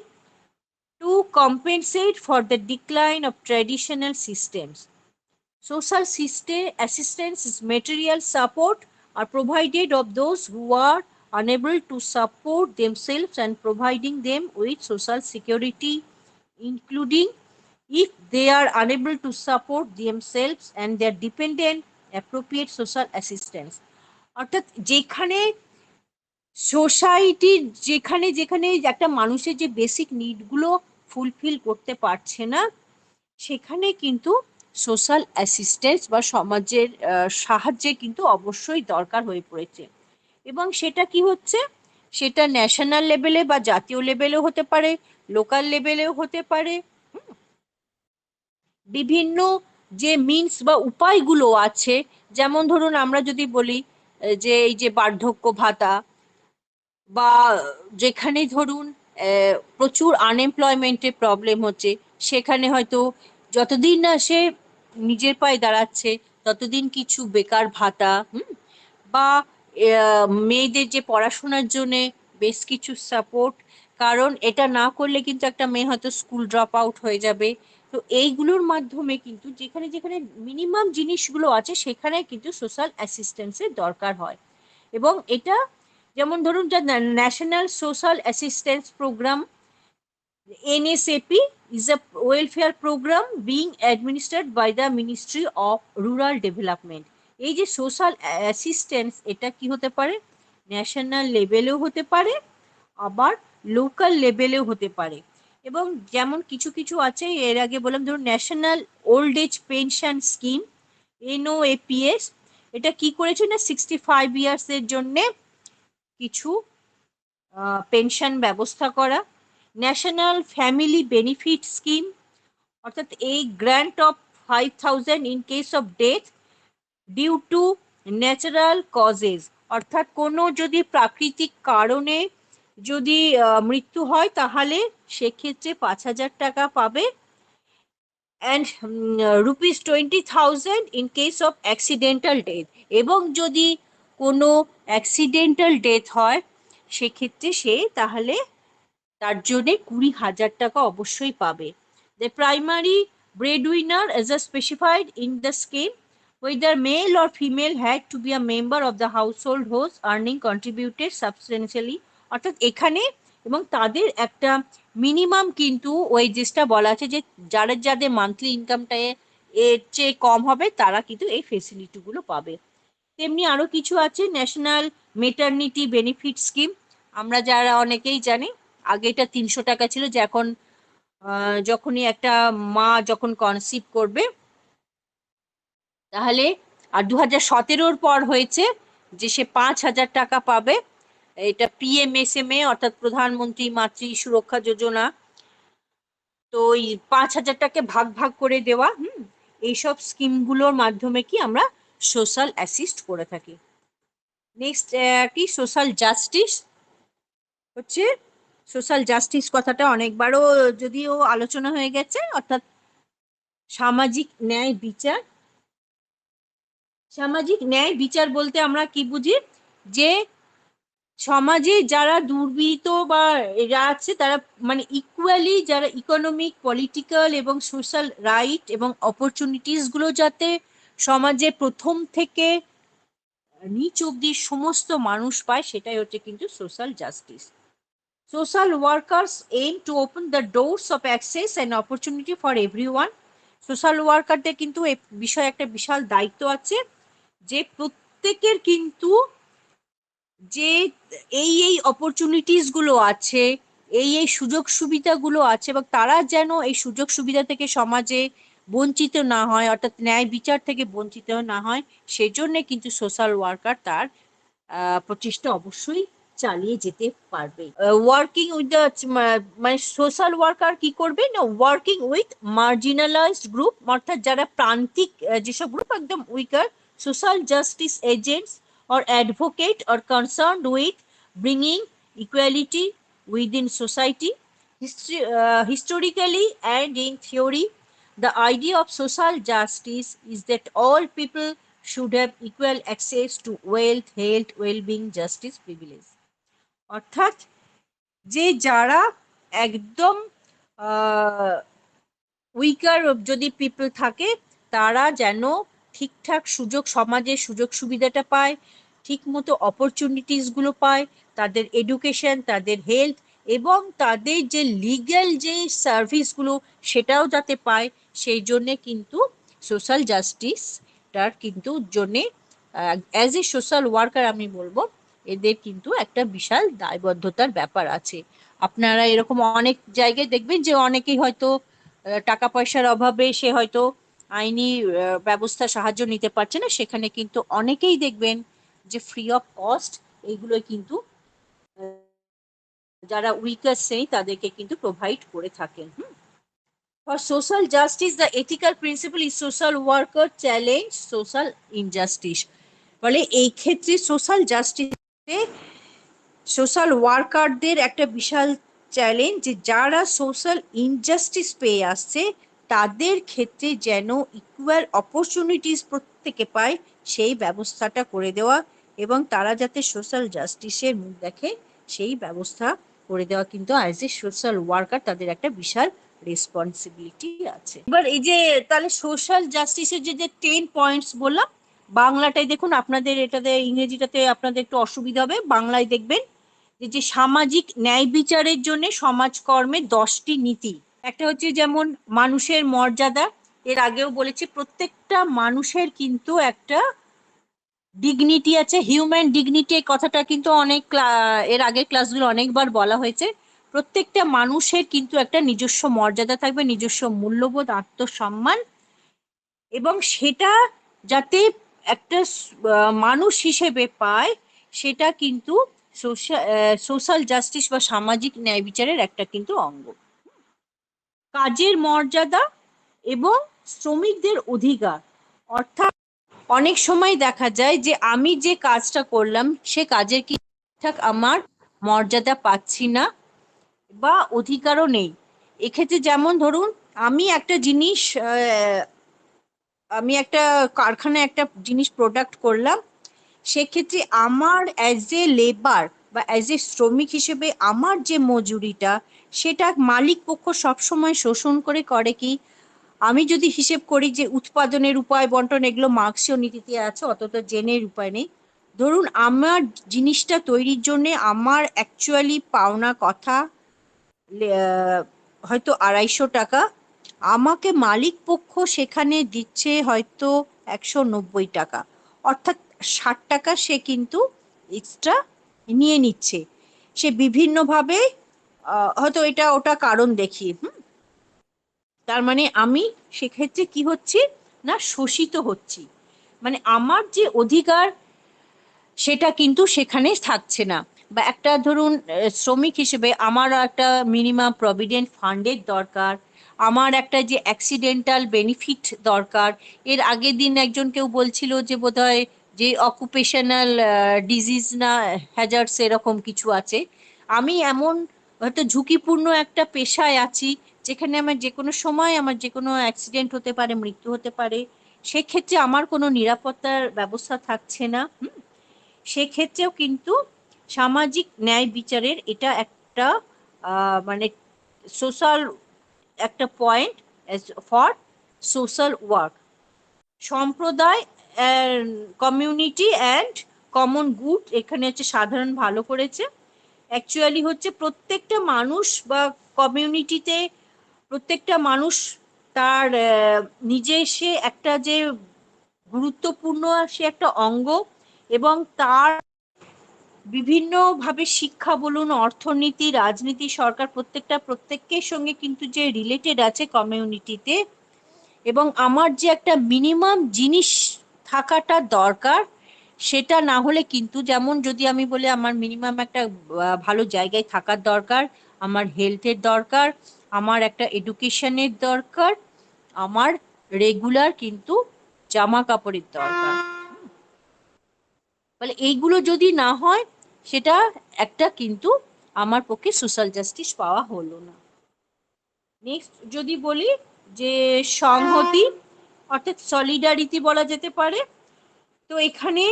to compensate for the decline of traditional systems. Social assistance is material support are provided of those who are unable to support themselves and providing them with social security, including if they are unable to support themselves and their dependent, appropriate social assistance. অর্থাৎ যেখানে সোসাইটির যেখানে যেখানে একটা মানুষের যে বেসিক নিডগুলো ফুলফিল করতে পারছে না, সেখানে কিন্তু সোশ্যাল অ্যাসিস্ট্যান্স বা সমাজের সাহায্যে কিন্তু অবশ্যই দরকার হয়ে পড়েছে। এবং সেটা কি হচ্ছে, সেটা ন্যাশনাল লেভেলে বা জাতীয় লেভেলেও হতে পারে, লোকাল লেভেলেও হতে পারে। বিভিন্ন যে মিনস বা উপায়গুলো আছে, যেমন ধরুন আমরা যদি বলি যে এই যে বার্ধক্য ভাতা, বা যেখানে ধরুন প্রচুর আনএমপ্লয়মেন্টের প্রবলেম হচ্ছে, সেখানে হয়তো যতদিন না সে নিজের পায়ে দাঁড়াচ্ছে ততদিন কিছু বেকার ভাতা, বা মেয়েদের যে পড়াশোনার জন্যে বেশ কিছু সাপোর্ট, কারণ এটা না করলে কিন্তু একটা মেয়ে হয়তো স্কুল ড্রপ আউট হয়ে যাবে। তো এইগুলোর মাধ্যমে কিন্তু যেখানে যেখানে মিনিমাম জিনিসগুলো আছে সেখানে কিন্তু সোশ্যাল অ্যাসিস্ট্যান্সের দরকার হয়। এবং এটা যেমন ধরুন যা national social assistance programme, NSAP is a welfare program being administered by the Ministry of Rural Development. এই যে সোশ্যাল অ্যাসিস্ট্যান্স, এটা কি হতে পারে, ন্যাশনাল লেভেলেও হতে পারে, আবার লোকাল লেভেলেও হতে পারে। এবং যেমন কিছু কিছু আছে, এর আগে বললাম ধরুন national old age pension scheme, NOAPS, এটা কি করেছে না 65 ইয়ার্সের জন্যে কিছু পেনশন ব্যবস্থা করা। ন্যাশনাল ফ্যামিলি বেনিফিট স্কিম, অর্থাৎ এই grant of 5,000 in case of death due to natural causes, অর্থাৎ কোনো যদি প্রাকৃতিক কারণে যদি মৃত্যু হয় তাহলে সেক্ষেত্রে 5,000 টাকা পাবে। And ₹20,000 in case of accidental death, এবং যদি কোনো অ্যাক্সিডেন্টাল ডেথ হয় সেক্ষেত্রে সে তাহলে তার জন্যে 20,000 টাকা অবশ্যই পাবে। The primary breadwinner is specified in the scheme, whether male or female had to be a member of the household whose earning contributed substantially, অর্থাৎ এখানে এবং তাদের একটা মিনিমাম কিন্তু ওয়েজেসটা বলা আছে যে যাদের যাদের মান্থলি ইনকামটা এর চেয়ে কম হবে তারা কিন্তু এই ফেসিলিটিগুলো পাবে। তেমনি আরো কিছু আছে, ন্যাশনাল মেটার্নিটি বেনিফিট স্কিম, আমরা যারা অনেকেই জানি আগে এটা 300 টাকা ছিল, যে এখন যখনই একটা মা যখন কনসিভ করবে তাহলে, আর 2017-র পর হয়েছে যে সে 5,000 টাকা পাবে। এটা PMSMA অর্থাৎ প্রধানমন্ত্রী মাতৃ সুরক্ষা যোজনা। তো এই 5,000 টাকা ভাগ ভাগ করে দেওয়া, এইসব স্কিমগুলোর মাধ্যমে কি আমরা সোশ্যাল অ্যাসিস্ট করে থাকি। নেক্সট কি সোশ্যাল জাস্টিস হচ্ছে, সোশ্যাল জাস্টিস কথাটা অনেকবারও যদিও আলোচনা হয়ে গেছে, অর্থাৎ সামাজিক ন্যায় বিচার। সামাজিক ন্যায় বিচার বলতে আমরা কি বুঝি, যে সমাজে যারা দুর্বৃত্ত বা এরা আছে তারা মানে ইকুয়ালি যারা ইকোনমিক, পলিটিক্যাল এবং সোশ্যাল রাইট এবং অপরচুনিটিস গুলো যাতে সমাজে প্রথম থেকে নিচ অব্দি সমস্ত মানুষ পায়, সেটাই হচ্ছে কিন্তু social justice. Social workers aim to open the doors of access and opportunity for everyone. Social ওয়ার্কারদের কিন্তু এই বিষয়ে একটা বিশাল দায়িত্ব আছে, যে প্রত্যেকের কিন্তু যে এই অপরচুনিটিস গুলো আছে, এই সুযোগ সুবিধাগুলো আছে, এবং তারা যেন এই সুযোগ সুবিধা থেকে সমাজে বঞ্চিত না হয়, অর্থাৎ ন্যায় বিচার থেকে বঞ্চিত না হয়, সেজন্য কিন্তু সোশ্যাল ওয়ার্কার তার প্রচেষ্টা অবশ্যই চালিয়ে যেতে পারবে। ওয়ার্কিং উইথ দ্য মানে সোশ্যাল ওয়ার্কার কি করবে না, ওয়ার্কিং উইথ মার্জিনালাইজড গ্রুপ, অর্থাৎ যারা প্রান্তিক যেসব গ্রুপ একদম weaker, social justice agents or advocate or concerned with bringing equality within society. Historically and in theory, the idea of social justice is that all people should have equal access to wealth, health, well-being, justice, privilege. অর্থাৎ যে যারা একদম উইকার যদি পিপল থাকে, তারা যেন ঠিকঠাক সুযোগ, সমাজের সুযোগ সুবিধাটা পায়, ঠিক মতো অপরচুনিটিস গুলো পায়, তাদের এডুকেশন, তাদের হেলথ এবং তাদের যে লিগ্যাল যে সার্ভিসগুলো সেটাও যাতে পায়, সেই জন্যে কিন্তু সোশ্যাল জাস্টিসটার কিন্তু জন্যে অ্যাজ এ সোশ্যাল ওয়ার্কার আমি বলবো এদের কিন্তু একটা বিশাল দায়বদ্ধতার ব্যাপার আছে। আপনারা এরকম অনেক জায়গায় দেখবেন যে অনেকেই হয়তো টাকা পয়সার অভাবে সে হয়তো আইনি ব্যবস্থা সাহায্য নিতে পারছে না, সেখানে কিন্তু অনেকেই দেখবেন যে ফ্রি অফ কস্ট এইগুলো কিন্তু যারা উইকার শ্রেণী তাদেরকে কিন্তু প্রোভাইড করে থাকেন। For social justice, the ethical principle is social worker challenge social injustice. বলে এই ক্ষেত্রে সোশ্যাল জাস্টিসে সোশ্যাল ওয়ার্কারদের একটা বিশাল চ্যালেঞ্জ, যে যারা সোশ্যাল ইনজাস্টিস পেয়ে আসছে তাদের ক্ষেত্রে যেন ইকুয়াল অপরচুনিটিস প্রত্যেকে পায় সেই ব্যবস্থাটা করে দেওয়া, এবং তারা যাতে সোশ্যাল জাস্টিসের মুখ দেখে সেই ব্যবস্থা করে দেওয়া কিন্তু অ্যাজ এ সোশ্যাল ওয়ার্কার তাদের একটা বিশাল রেসপন্সিবিলিটি আছে। এবার এই যে তাহলে সোশ্যাল জাস্টিসের যে 10 পয়েন্টস বললাম, বাংলাটাই দেখুন, আপনাদের এটাতে ইংরেজিটাতে আপনাদের একটু অসুবিধা হবে, বাংলায় দেখবেন যে সামাজিক ন্যায় বিচারের জন্য সমাজকর্মের 10টি নীতি। একটা হচ্ছে যেমন মানুষের মর্যাদা, এর আগেও বলেছি প্রত্যেকটা মানুষের কিন্তু একটা ডিগনিটি আছে, হিউম্যান ডিগনিটি, এই কথাটা কিন্তু অনেক এর আগের ক্লাসগুলো অনেকবার বলা হয়েছে। প্রত্যেকটা মানুষের কিন্তু একটা নিজস্ব মর্যাদা থাকবে, নিজস্ব মূল্যবোধ, আত্মসম্মান, এবং সেটা যাতে একটা মানুষ হিসেবে পায়, সেটা কিন্তু সোশ্যাল জাস্টিস বা সামাজিক ন্যায় বিচারের একটা কিন্তু অঙ্গ। কাজের মর্যাদা এবং শ্রমিকদের অধিকার, অর্থাৎ অনেক সময় দেখা যায় যে আমি যে কাজটা করলাম সে কাজের কি ঠিকঠাক আমার মর্যাদা পাচ্ছি না বা অধিকারও নেই। এক্ষেত্রে যেমন ধরুন আমি একটা জিনিস আমি একটা কারখানায় একটা জিনিস প্রোডাক্ট করলাম, সেক্ষেত্রে আমার অ্যাজ এ লেবার বা অ্যাজ এ শ্রমিক হিসেবে আমার যে মজুরিটা সেটা মালিক পক্ষ সবসময় শোষণ করে কি, আমি যদি হিসেব করি যে উৎপাদনের উপায়, বন্টন, এগুলো মার্ক্সীয় নীতিতে আছে, অত তো জেনের উপায় নেই। ধরুন আমার জিনিসটা তৈরির জন্য আমার অ্যাকচুয়ালি পাওনা কথা হয়তো 250 টাকা, আমাকে মালিক পক্ষ সেখানে দিচ্ছে হয়তো 190 টাকা, অর্থাৎ 60 টাকা সে কিন্তু এক্সট্রা নিয়ে নিচ্ছে। সে বিভিন্নভাবে হয়তো এটা ওটা কারণ দেখিয়ে, তার মানে আমি সেক্ষেত্রে কি হচ্ছি না, শোষিত হচ্ছি, মানে আমার যে অধিকার সেটা কিন্তু সেখানে থাকছে না। বা একটা ধরুন শ্রমিক হিসেবে আমার একটা মিনিমাম প্রভিডেন্ট ফান্ডের দরকার, আমার একটা যে অ্যাক্সিডেন্টাল বেনিফিট দরকার। এর আগের দিন একজন কেউ বলছিল যে বোধহয় যে অকুপেশনাল ডিজিজ না হ্যাজার্ডস এরকম কিছু আছে, আমি এমন হয়তো ঝুঁকিপূর্ণ একটা পেশায় আছি যেখানে আমার যে কোনো সময় আমার যে কোনো অ্যাক্সিডেন্ট হতে পারে, মৃত্যু হতে পারে, সেক্ষেত্রে আমার কোনো নিরাপত্তার ব্যবস্থা থাকছে না। সেক্ষেত্রেও কিন্তু সামাজিক ন্যায় বিচারের এটা একটা মানে সোশ্যাল একটা পয়েন্ট ফর সোশ্যাল ওয়ার্ক। সম্প্রদায়, কমিউনিটি অ্যান্ড কমন গুড, এখানে হচ্ছে সাধারণ ভালো করেছে। অ্যাকচুয়ালি হচ্ছে প্রত্যেকটা মানুষ বা কমিউনিটিতে প্রত্যেকটা মানুষ তার নিজে সে একটা যে গুরুত্বপূর্ণ সে একটা অঙ্গ, এবং তার বিভিন্নভাবে শিক্ষা বলুন, অর্থনীতি, রাজনীতি, সরকার প্রত্যেকের সঙ্গে কিন্তু যে রিলেটেড আছে কমিউনিটিতে, এবং আমার যে একটা মিনিমাম জিনিস থাকাটা দরকার, সেটা না হলে কিন্তু, যেমন যদি আমি বলি আমার মিনিমাম একটা ভালো জায়গায় থাকার দরকার, আমার হেলথের দরকার, আমার একটা এডুকেশনের দরকার, আমার রেগুলার কিন্তু জামা কাপড়ের দরকার। বলে এইগুলো যদি না হয়, সেটা একটা কিন্তু আমার পক্ষে সোশ্যাল জাস্টিস পাওয়া হলো না। নেক্সট যদি বলি যে সংহতি, অর্থাৎ সলিডারিটি বলা যেতে পারে। তো এখানে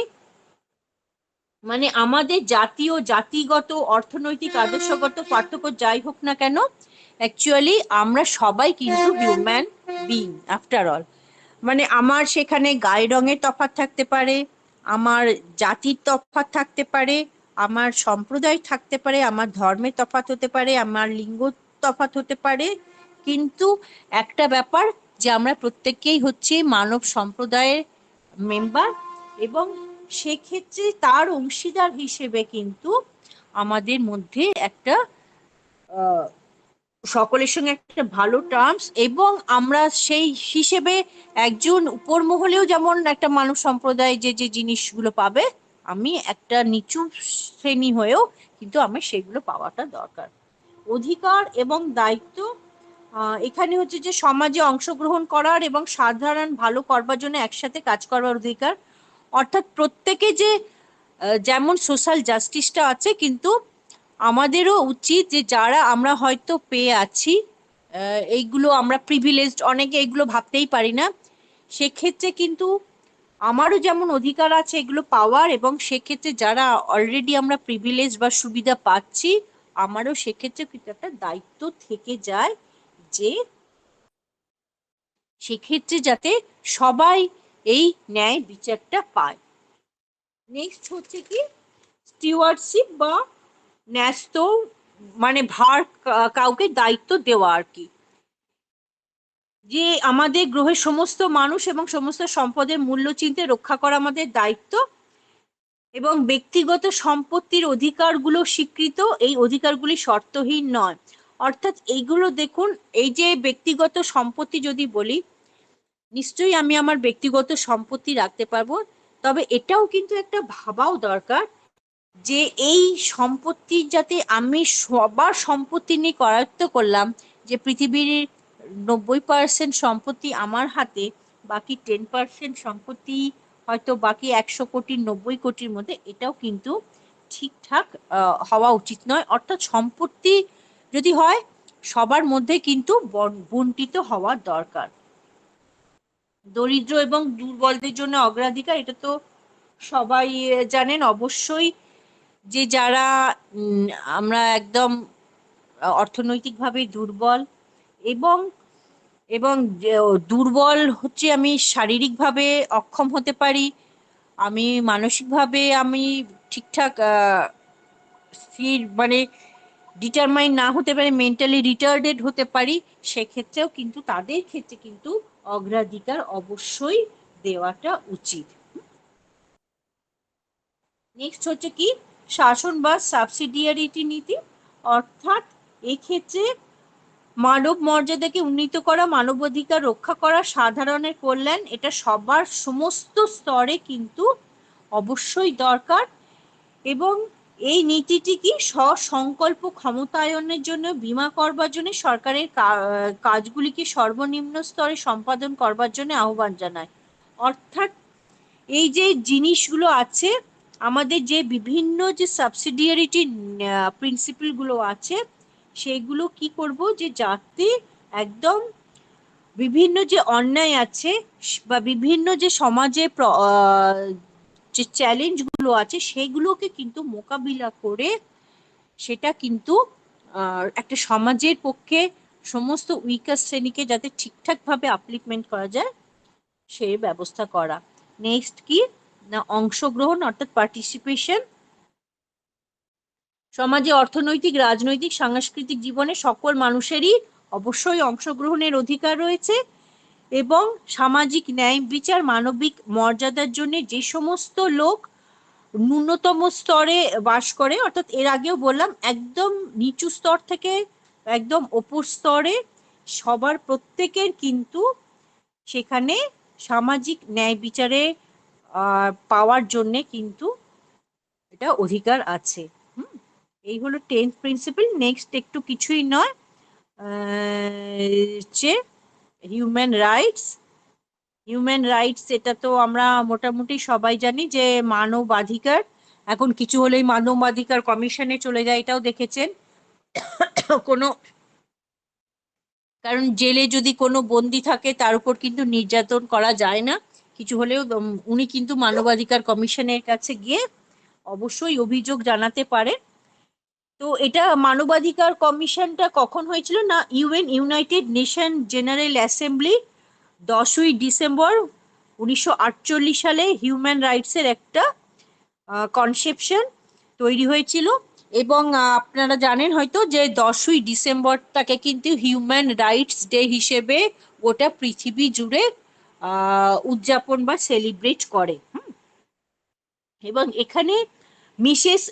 মানে আমাদের জাতীয়, জাতিগত, অর্থনৈতিক, আদর্শগত পার্থক্য যাই হোক না কেন, অ্যাকচুয়ালি আমরা সবাই কিন্তু হিউম্যান বিং আফটার অল। মানে আমার সেখানে গায়ের রঙের তফাৎ থাকতে পারে, আমার জাতির তফাৎ থাকতে পারে, আমার সম্প্রদায় থাকতে পারে, আমার ধর্মের তফাৎ হতে পারে, আমার লিঙ্গ তফাৎ হতে পারে, কিন্তু একটা ব্যাপার যে আমরা প্রত্যেককেই হচ্ছে মানব সম্প্রদায়ের মেম্বার, এবং সেক্ষেত্রে তার অংশীদার হিসেবে কিন্তু আমাদের মধ্যে একটা সকলের সঙ্গে একটা ভালো টার্মস, এবং আমরা সেই হিসেবে একজন উপর মহলেও যেমন একটা মানব সম্প্রদায় যে যে জিনিসগুলো পাবে, আমি একটা নিচু শ্রেণী হয়েও কিন্তু আমার সেগুলো পাওয়াটা দরকার। অধিকার এবং দায়িত্ব, এখানে হচ্ছে যে সমাজে অংশগ্রহণ করার এবং সাধারণ ভালো করবার জন্য একসাথে কাজ করার অধিকার। অর্থাৎ প্রত্যেকে যে যেমন সোশ্যাল জাস্টিসটা আছে, কিন্তু আমাদেরও উচিত যে যারা আমরা হয়তো পেয়ে আছি, এইগুলো আমরা প্রিভিলেজড, অনেকে এগুলো ভাবতেই পারি না, সেক্ষেত্রে কিন্তু আমারও যেমন অধিকার আছে এগুলো পাওয়ার, এবং সেক্ষেত্রে যারা অলরেডি আমরা প্রিভিলেজ বা সুবিধা পাচ্ছি, আমারও সেক্ষেত্রে কিন্তু একটা দায়িত্ব থেকে যায় যে সেক্ষেত্রে যাতে সবাই এই ন্যায় বিচারটা পায়। নেক্সট হচ্ছে কি স্টিওয়ার্ডশিপ বা ন্যস্ত, মানে ভার, কাউকে দায়িত্ব দেওয়া আর কি, যে আমাদের গ্রহের সমস্ত মানুষ এবং সমস্ত সম্পদের মূল্য চিনতে রক্ষা করা আমাদের দায়িত্ব, এবং ব্যক্তিগত সম্পত্তির অধিকারগুলো স্বীকৃত, এই অধিকারগুলি শর্তহীন নয়। অর্থাৎ এইগুলো দেখুন, এই যে ব্যক্তিগত সম্পত্তি যদি বলি, নিশ্চয়ই আমি আমার ব্যক্তিগত সম্পত্তি রাখতে পারবো, তবে এটাও কিন্তু একটা ভাবাও দরকার যে এই সম্পত্তি যাতে আমি সবার সম্পত্তি নিয়ে করায়ত্ত করলাম, যে পৃথিবীর 90% সম্পত্তি আমার হাতে, বাকি 10% সম্পত্তি হয়তো বাকি 100 কোটির 90 কোটির মধ্যে, এটাও কিন্তু ঠিকঠাক হওয়া উচিত নয়। অর্থাৎ সম্পত্তি যদি হয়, সবার মধ্যে কিন্তু বন্টিত হওয়া দরকার। দরিদ্র এবং দুর্বলদের জন্য অগ্রাধিকার, এটা তো সবাই জানেন অবশ্যই, যে যারা আমরা একদম অর্থনৈতিকভাবে দুর্বল, এবং এবং দুর্বল হচ্ছে আমি শারীরিকভাবে অক্ষম হতে পারি, আমি মানসিকভাবে আমি ঠিকঠাক স্থির মানে ডিটারমাইন না হতে পারে, মেন্টালি রিটার্ডেড হতে পারি, সেক্ষেত্রেও কিন্তু তাদের ক্ষেত্রে কিন্তু অগ্রাধিকার অবশ্যই দেওয়াটা উচিত। নেক্সট হচ্ছে কি শাসন বা সাবসিডিয়ারিটি নীতি, অর্থাৎ এক্ষেত্রে মানব মর্যাদাকে উন্নীত করা, মানবাধিকার রক্ষা করা, সাধারণের কল্যাণ, এটা সবার সমস্ত স্তরে কিন্তু অবশ্যই দরকার। এবং এই নীতিটি কি স্বসংকল্প ক্ষমতায়নের জন্য, বীমা করবার জন্য, সরকারের কাজগুলিকে সর্বনিম্ন স্তরে সম্পাদন করবার জন্য আহ্বান জানায়। অর্থাৎ এই যে জিনিসগুলো আছে, আমাদের যে বিভিন্ন যে সাবসিডিয়ারিটি প্রিন্সিপালগুলো আছে, সেগুলো কি করব যে যাতে একদম বিভিন্ন যে অন্যায় আছে বা বিভিন্ন যে সমাজে যে চ্যালেঞ্জ গুলো আছে সেগুলোকে কিন্তু মোকাবিলা করে সেটা কিন্তু একটা সমাজের পক্ষে সমস্ত উইকার শ্রেণীকে যাতে ঠিকঠাক ভাবে আপলিফমেন্ট করা যায় সেই ব্যবস্থা করা। নেক্সট কি না অংশগ্রহণ অর্থাৎ পার্টিসিপেশন। সমাজে অর্থনৈতিক, রাজনৈতিক, সাংস্কৃতিক জীবনে সকল মানুষেরই অবশ্যই অংশগ্রহণের অধিকার রয়েছে এবং সামাজিক ন্যায় বিচার, মানবিক মর্যাদার জন্য যে সমস্ত লোক ন্যূনতম স্তরে বাস করে, অর্থাৎ এর আগেও বললাম একদম নিচু স্তর থেকে একদম ওপর স্তরে সবার প্রত্যেকের কিন্তু সেখানে সামাজিক ন্যায় বিচারে পাওয়ার জন্যে কিন্তু এটা অধিকার আছে। এই হলো 10th প্রিন্সিপাল। নেক্সট একটু কিছুই নয়, হচ্ছে হিউম্যান রাইটস। হিউম্যান রাইটস এটা তো আমরা মোটামুটি সবাই জানি যে মানবাধিকার। এখন কিছু হলেই মানবাধিকার কমিশনে চলে যায়, এটাও দেখেছেন। কোনো কারণ জেলে যদি কোনো বন্দি থাকে তার উপর কিন্তু নির্যাতন করা যায় না, কিছু হলেও উনি কিন্তু মানবাধিকার কমিশনের কাছে গিয়ে অবশ্যই অভিযোগ জানাতে পারে। তো এটা মানবাধিকার কমিশনটা কখন হয়েছিল না ইউনাইটেড নেশন জেনারেল অ্যাসেম্বলি 10ই ডিসেম্বর 1948 সালে হিউম্যান রাইটসের একটা কনসেপশন তৈরি হয়েছিল। এবং আপনারা জানেন হয়তো যে 10ই ডিসেম্বরটাকে কিন্তু হিউম্যান রাইটস ডে হিসেবে গোটা পৃথিবী জুড়ে উদযাপন বা সেলিব্রেট করে। এবং এখানে মিসেস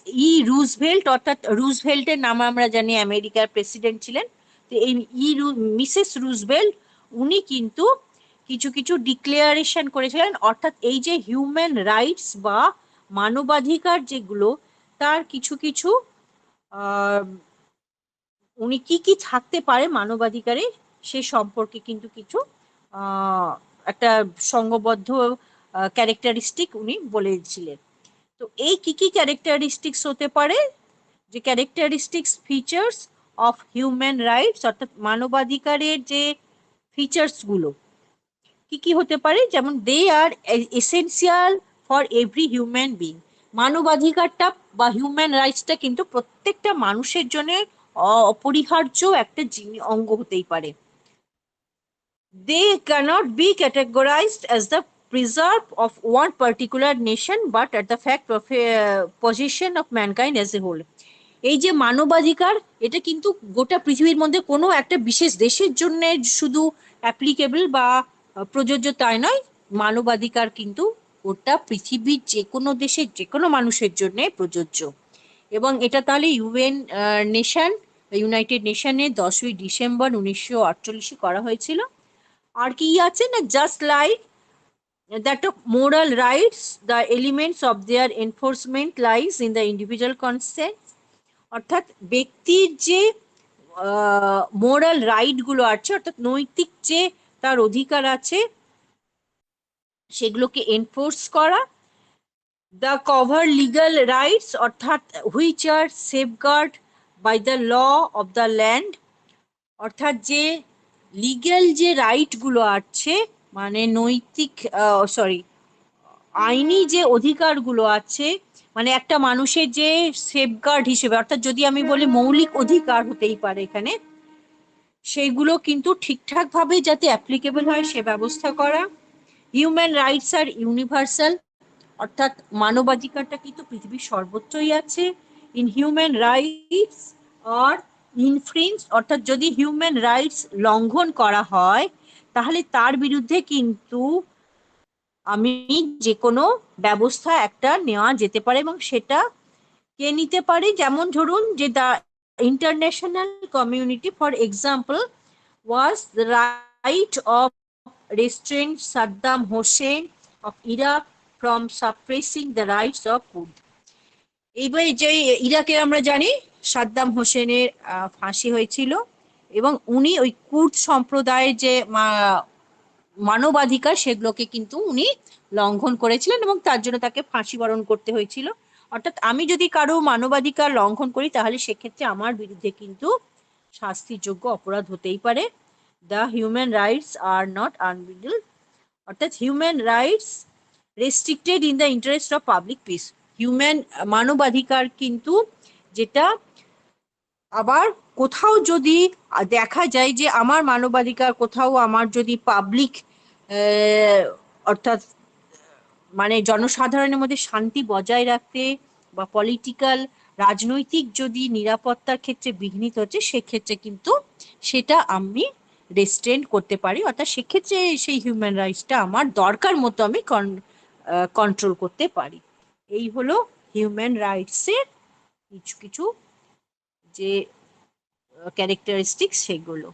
রুজভেল্ট, অর্থাৎ রুজভেল্টের নাম আমরা জানি আমেরিকার প্রেসিডেন্ট ছিলেন, তো এই মিসেস রুজভেল্ট উনি কিন্তু কিছু কিছু ডিক্লেয়ারেশন করেছিলেন, অর্থাৎ এই যে হিউম্যান রাইটস বা মানবাধিকার যেগুলো তার কিছু কিছু উনি কি কি থাকতে পারে মানবাধিকারে সে সম্পর্কে কিন্তু কিছু একটা সংঘবদ্ধ ক্যারেক্টারিস্টিক উনি বলেছিলেন। তো এই কি কি ক্যারেক্টারিস্টিক্স হতে পারে, যে characteristics features of human rights অর্থাৎ মানবাধিকারের যে ফিচার্স গুলো কি কি হতে পারে, যেমন they are essential for every human being. মানবাধিকারটা বা হিউম্যান রাইটসটা কিন্তু প্রত্যেকটা মানুষের জন্য অপরিহার্য একটা অঙ্গ হতেই পারে। They cannot be categorized as the preserve of one particular nation but at the fact of possession of mankind as a whole. এই যে মানবাধিকার এটা কিন্তু গোটা পৃথিবীর মধ্যে কোনো একটা বিশেষ দেশের জন্য শুধু অ্যাপ্লিকেবল বা প্রযোজ্য তাই নয়, মানবাধিকার কিন্তু গোটা পৃথিবীর যে কোনো দেশের যে কোনো মানুষের জন্য প্রযোজ্য। এবং এটা তাহলে ইউনাইটেড নেশনে 10ই ডিসেম্বর 1948 করা হয়েছিল। আর কি আছে না just like that of moral rights, the elements of their enforcement lies in the individual consent, অর্থাৎ ব্যক্তির যে মোরাল রাইট গুলো আছে অর্থাৎ নৈতিক যে তার অধিকার আছে সেগুলোকে এনফোর্স করা। দ্য কভার লিগাল রাইটস অর্থাৎ which are safeguard by the law of the land, অর্থাৎ যে লিগ্যাল যে রাইট গুলো আছে মানে নৈতিক আইনি যে অধিকারগুলো আছে, মানে একটা মানুষের যে সেফগার্ড হিসেবে, অর্থাৎ যদি আমি বলি মৌলিক অধিকার হতেই পারে এখানে, সেইগুলো কিন্তু ঠিকঠাক ভাবে যাতে অ্যাপ্লিকেবল হয় সে ব্যবস্থা করা। হিউম্যান রাইটস আর ইউনিভার্সাল, অর্থাৎ মানবাধিকারটা কিন্তু পৃথিবীর সর্বত্রই আছে। ইন হিউম্যান রাইটস আর ইনফ্রিঞ্জ, অর্থাৎ যদি হিউম্যান রাইটস লঙ্ঘন করা হয় তাহলে তার বিরুদ্ধে কিন্তু আমি যে কোনো ব্যবস্থা একটা নেওয়া যেতে পারে এবং সেটা কে নিতে পারে, যেমন ধরুন যে the international community for example was the right of restraint Saddam Hussein of Iraq from suppressing the rights of Kurd. এইবার যে ইরাকে আমরা জানি সাদ্দাম হোসেনের ফাঁসি হয়েছিল এবং উনি ওই কুর্দ সম্প্রদায়ের যে মানবাধিকার সেগুলোকে কিন্তু উনি লঙ্ঘন করেছিলেন এবং তার জন্য তাকে ফাঁসি বরণ করতে হয়েছিল। অর্থাৎ আমি যদি কারো মানবাধিকার লঙ্ঘন করি তাহলে সেক্ষেত্রে আমার বিরুদ্ধে কিন্তু শাস্তিযোগ্য অপরাধ হতেই পারে। The human rights are not unbuilt, অর্থাৎ human rights restricted in the interest of public peace. মানবাধিকার কিন্তু যেটা আবার কোথাও যদি দেখা যায় যে আমার মানবাধিকার কোথাও আমার যদি পাবলিক অর্থাৎ মানে জনসাধারণের মধ্যে শান্তি বজায় রাখতে বা পলিটিক্যাল রাজনৈতিক যদি নিরাপত্তার ক্ষেত্রে বিঘ্নিত হচ্ছে, সেক্ষেত্রে কিন্তু সেটা আমি রেস্ট্রেন্ট করতে পারি, অর্থাৎ সেক্ষেত্রে সেই হিউম্যান রাইটসটা আমার দরকার মতো আমি কন্ট্রোল করতে পারি। এই হলো হিউম্যান রাইটসের কিছু কিছু যে ক্যারেক্টারিস্টিক্স সেগুলো।